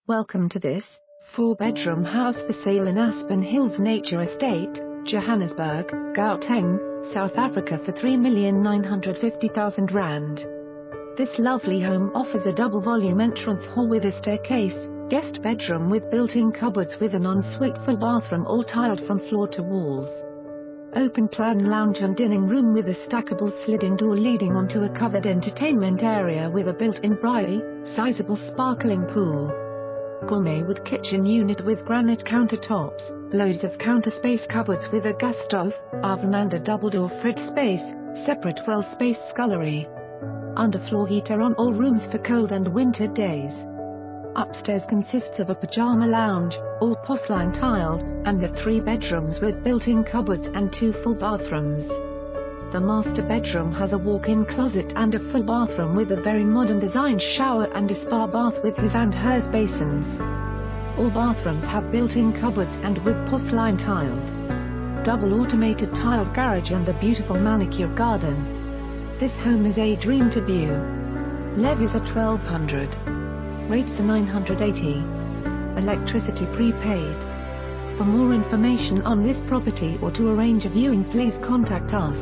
Welcome to this 4-bedroom house for sale in Aspen Hills Nature Estate, Johannesburg, Gauteng, South Africa for R3,950,000. This lovely home offers a double-volume entrance hall with a staircase, guest bedroom with built-in cupboards with an ensuite full bathroom all tiled from floor to walls. Open-plan lounge and dining room with a stackable sliding door leading onto a covered entertainment area with a built-in braai, sizeable sparkling pool. Gourmet wood kitchen unit with granite countertops, loads of counter space cupboards with a gas stove, oven and a double-door fridge space, separate well-spaced scullery. Underfloor heater on all rooms for cold and winter days. Upstairs consists of a pajama lounge, all porcelain tiled, and the 3 bedrooms with built-in cupboards and 2 full bathrooms. The master bedroom has a walk-in closet and a full bathroom with a very modern designed shower and a spa bath with his and hers basins. All bathrooms have built-in cupboards and with porcelain tiled. Double automated tiled garage and a beautiful manicured garden. This home is a dream to view. Levies are $1,200. Rates are $980. Electricity prepaid. For more information on this property or to arrange a viewing, please contact us.